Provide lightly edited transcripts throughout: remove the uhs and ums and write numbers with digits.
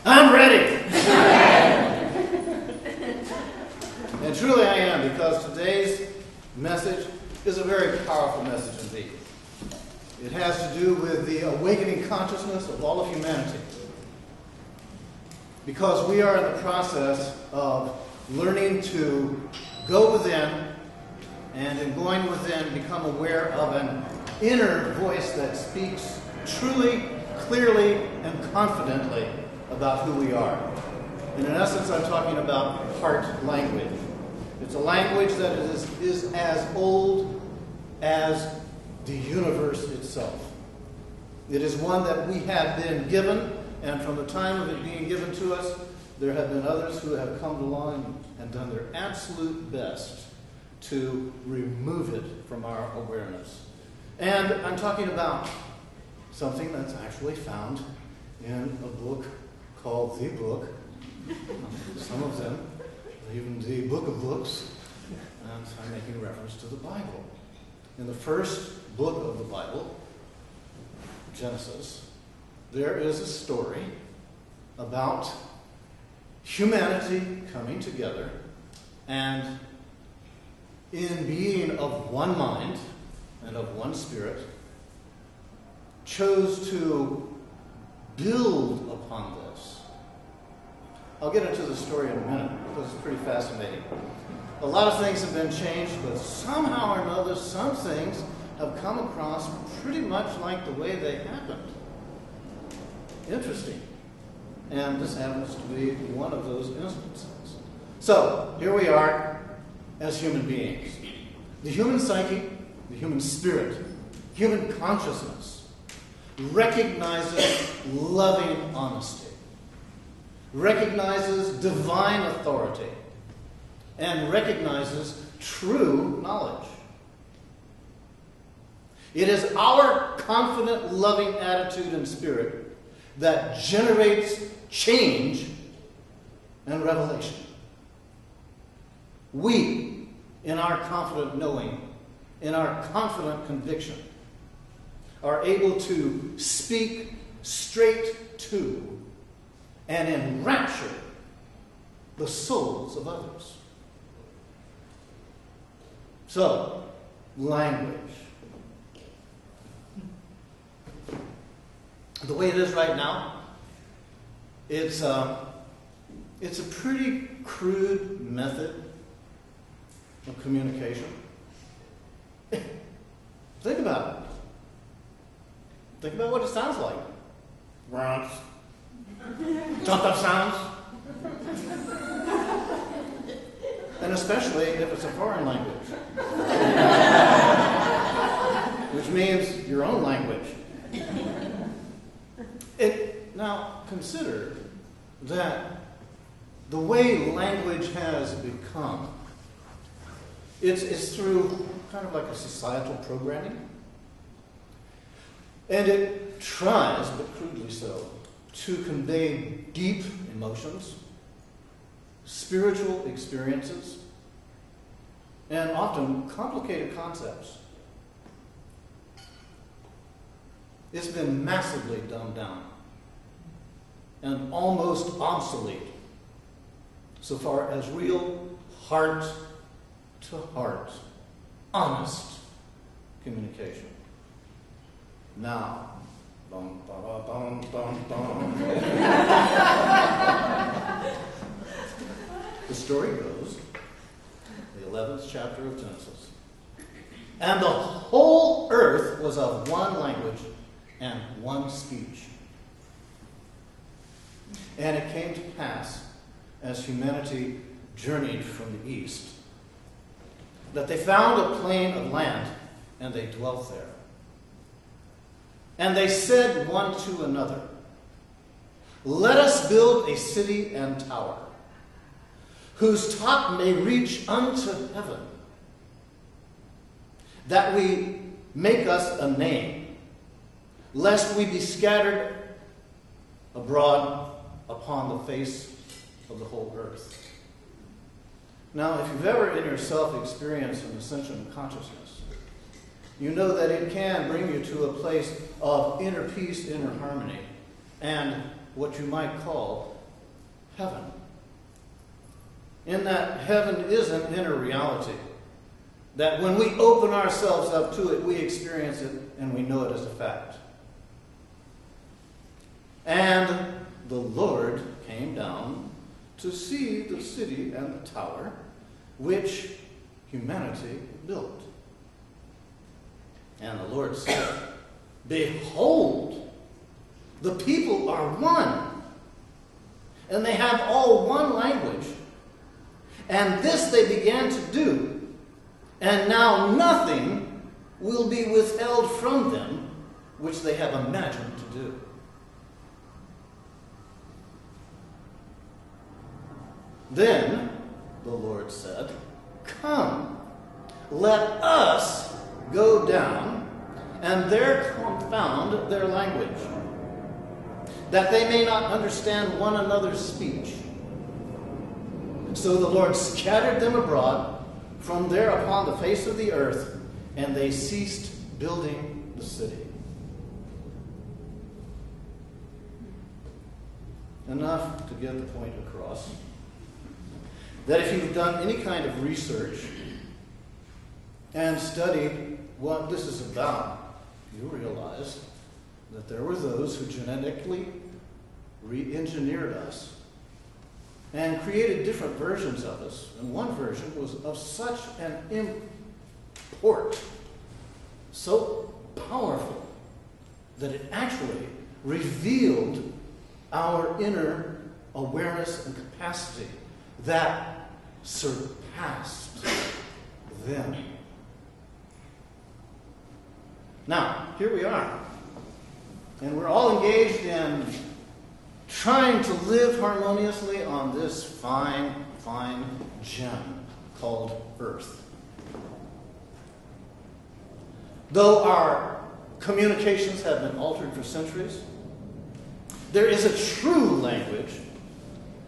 I'm ready. And truly I am, because today's message is a very powerful message indeed. It has to do with the awakening consciousness of all of humanity. Because we are in the process of learning to go within, and in going within, become aware of an inner voice that speaks truly, clearly, and confidently about who we are. And in essence, I'm talking about heart language. It's a language that is as old as the universe itself. It is one that we have been given, and from the time of it being given to us, there have been others who have come along and done their absolute best to remove it from our awareness. And I'm talking about something that's actually found in a book called The Book. Some of them, even the Book of Books, and I'm making reference to the Bible. In the first book of the Bible, Genesis, there is a story about humanity coming together and in being of one mind and of one spirit, chose to build upon this. I'll get into the story in a minute because it's pretty fascinating. A lot of things have been changed, but somehow or another, some things have come across pretty much like the way they happened. Interesting. And this happens to be one of those instances. So, here we are as human beings. The human psyche, the human spirit, human consciousness recognizes loving honesty, recognizes divine authority, and recognizes true knowledge. It is our confident, loving attitude and spirit that generates change and revelation. We, in our confident knowing, in our confident conviction, are able to speak straight to and enrapture the souls of others. So, language. The way it is right now, it's a pretty crude method of communication. Think about it. Think about what it sounds like. Grunts. Jumped up sounds. And especially if it's a foreign language. Which means your own language. Now, consider that the way language has become, it's through kind of like a societal programming. And it tries, but crudely so, to convey deep emotions, spiritual experiences, and often complicated concepts. It's been massively dumbed down and almost obsolete so far as real heart-to-heart, honest communication. Now, bum, bum, bum, bum, bum. The story goes, the 11th chapter of Genesis, and the whole earth was of one language and one speech. And it came to pass, as humanity journeyed from the east, that they found a plain of land, and they dwelt there. And they said one to another, "Let us build a city and tower, whose top may reach unto heaven, that we make us a name, lest we be scattered abroad upon the face of the whole earth." Now, if you've ever in yourself experienced an ascension of consciousness, you know that it can bring you to a place of inner peace, inner harmony, and what you might call heaven. In that heaven is an inner reality, that when we open ourselves up to it, we experience it and we know it as a fact. And the Lord came down to see the city and the tower which humanity built. And the Lord said, behold, the people are one, and they have all one language. And this they began to do, and now nothing will be withheld from them which they have imagined to do. Then the Lord said, come, let us go down and there confound their language, that they may not understand one another's speech. So the Lord scattered them abroad from there upon the face of the earth, and they ceased building the city. Enough to get the point across that if you've done any kind of research and studied what this is about, you realize that there were those who genetically re-engineered us and created different versions of us. And one version was of such an import, so powerful, that it actually revealed our inner awareness and capacity that surpassed them. Now, here we are. And we're all engaged in trying to live harmoniously on this fine, fine gem called Earth. Though our communications have been altered for centuries, there is a true language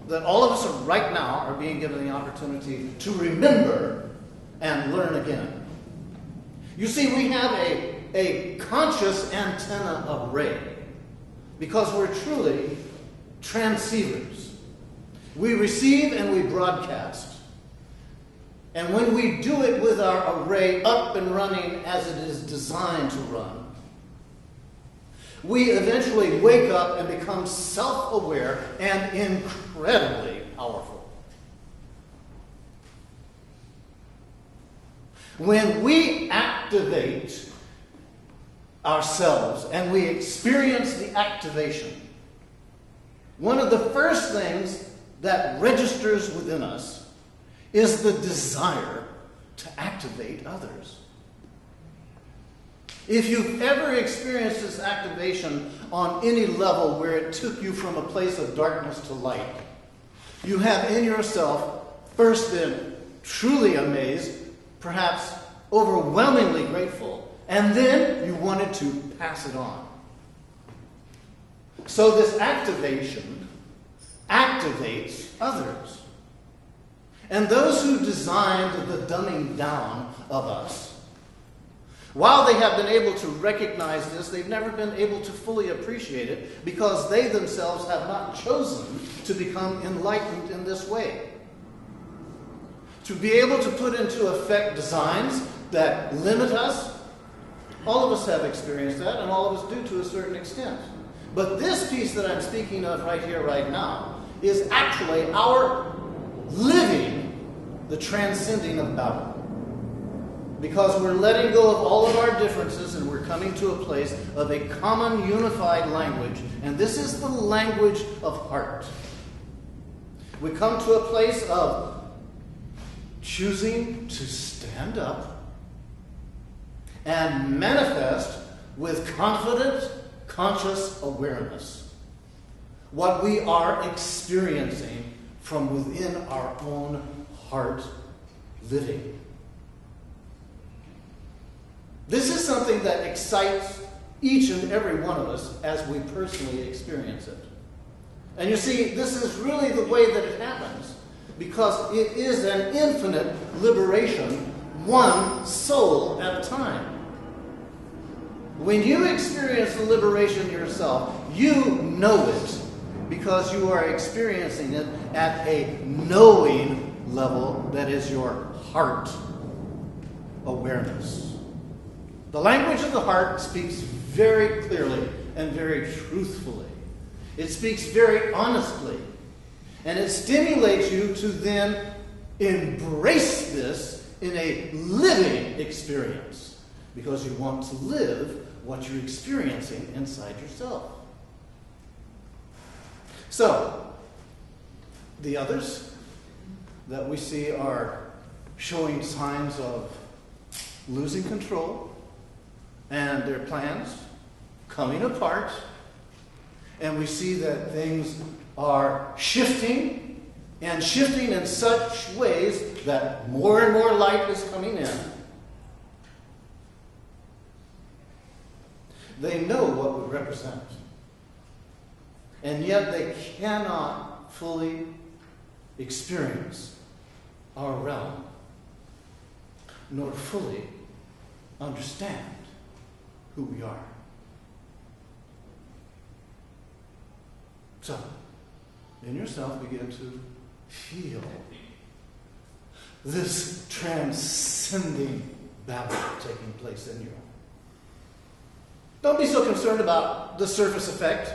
that all of us right now are being given the opportunity to remember and learn again. You see, we have a conscious antenna array because we're truly transceivers. We receive and we broadcast. And when we do it with our array up and running as it is designed to run, we eventually wake up and become self-aware and incredibly powerful. When we activate ourselves and we experience the activation, one of the first things that registers within us is the desire to activate others. If you've ever experienced this activation on any level where it took you from a place of darkness to light, you have in yourself first been truly amazed, perhaps overwhelmingly grateful, and then you wanted to pass it on. So this activation activates others. And those who designed the dumbing down of us, while they have been able to recognize this, they've never been able to fully appreciate it because they themselves have not chosen to become enlightened in this way. To be able to put into effect designs that limit us, all of us have experienced that, and all of us do to a certain extent. But this piece that I'm speaking of right here, right now, is actually our living the transcending of Babel. Because we're letting go of all of our differences and we're coming to a place of a common unified language. And this is the language of heart. We come to a place of choosing to stand up and manifest with confident, conscious awareness what we are experiencing from within our own heart living. This is something that excites each and every one of us as we personally experience it. And you see, this is really the way that it happens because it is an infinite liberation, one soul at a time. When you experience the liberation yourself, you know it because you are experiencing it at a knowing level that is your heart awareness. The language of the heart speaks very clearly and very truthfully. It speaks very honestly. And it stimulates you to then embrace this in a living experience, because you want to live what you're experiencing inside yourself. So, the others that we see are showing signs of losing control and their plans coming apart, and we see that things are shifting and shifting in such ways that more and more light is coming in. They know what we represent, and yet they cannot fully experience our realm, nor fully understand who we are. So, in yourself, begin to feel this transcending Babel taking place in you. Don't be so concerned about the surface effect.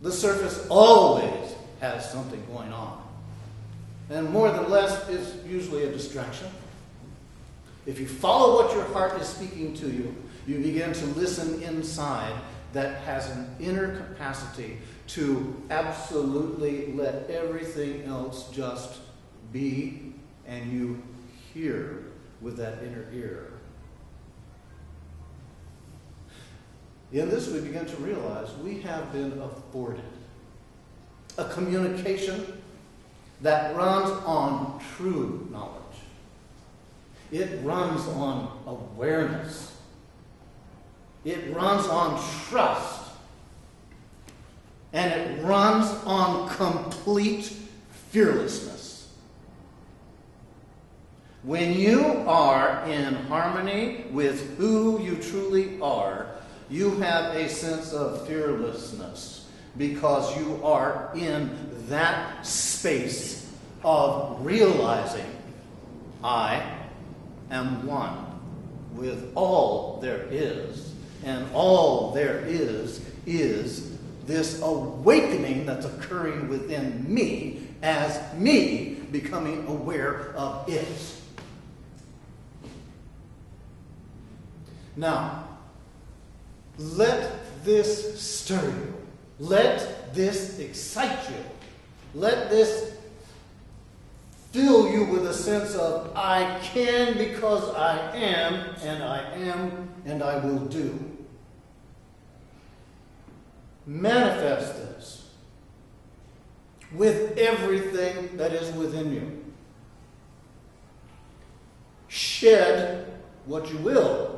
The surface always has something going on. And more than less is usually a distraction. If you follow what your heart is speaking to you, you begin to listen inside that has an inner capacity to absolutely let everything else just be, and you hear with that inner ear. In this, we begin to realize we have been afforded a communication that runs on true knowledge. It runs on awareness. It runs on trust. And it runs on complete fearlessness. When you are in harmony with who you truly are, you have a sense of fearlessness, because you are in that space of realizing I am one with all there is, and all there is this awakening that's occurring within me as me becoming aware of it. Now, let this stir you. Let this excite you. Let this fill you with a sense of I can because I am, and I will do. Manifest this with everything that is within you. Shed what you will.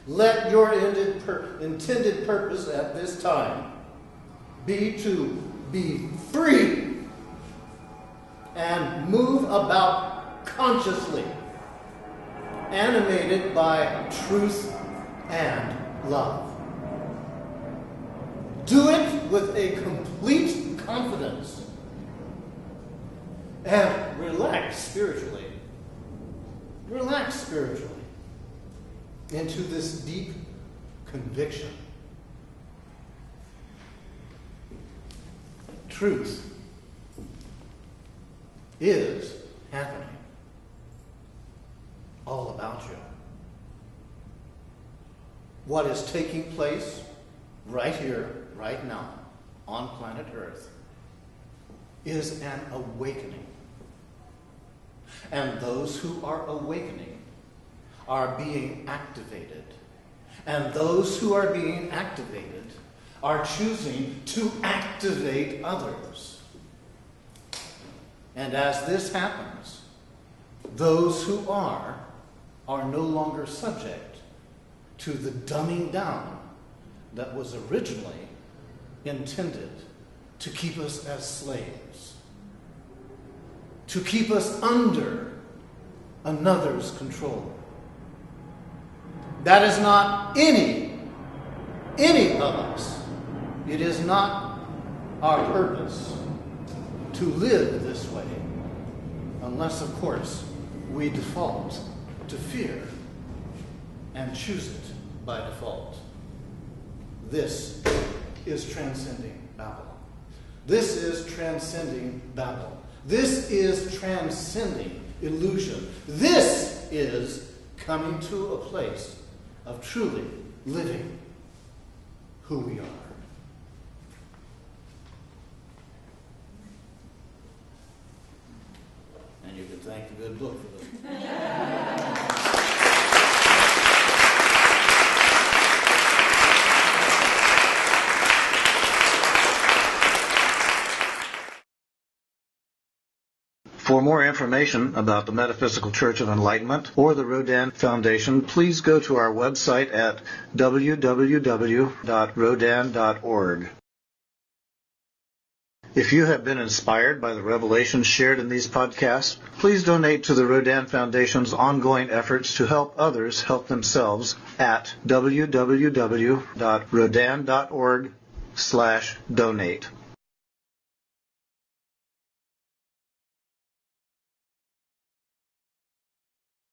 Let your intended purpose at this time be to be free and move about consciously, animated by truth and love. Do it with a complete confidence and relax spiritually. Relax spiritually into this deep conviction. Truth is happening all about you. What is taking place right here, right now, on planet Earth, is an awakening. And those who are awakening are being activated. And those who are being activated are choosing to activate others. And as this happens, those who are no longer subject to the dumbing down that was originally intended to keep us as slaves, to keep us under another's control. That is not any of us. It is not our purpose to live this way, unless, of course, we default to fear and choose it by default. This is transcending Babel. This is transcending Babel. This is transcending illusion. This is coming to a place of truly living who we are. And you can thank the good book for this. For more information about the Metaphysical Church of Enlightenment or the Rodin Foundation, please go to our website at www.rodin.org. If you have been inspired by the revelations shared in these podcasts, please donate to the Rodin Foundation's ongoing efforts to help others help themselves at www.rodin.org/donate.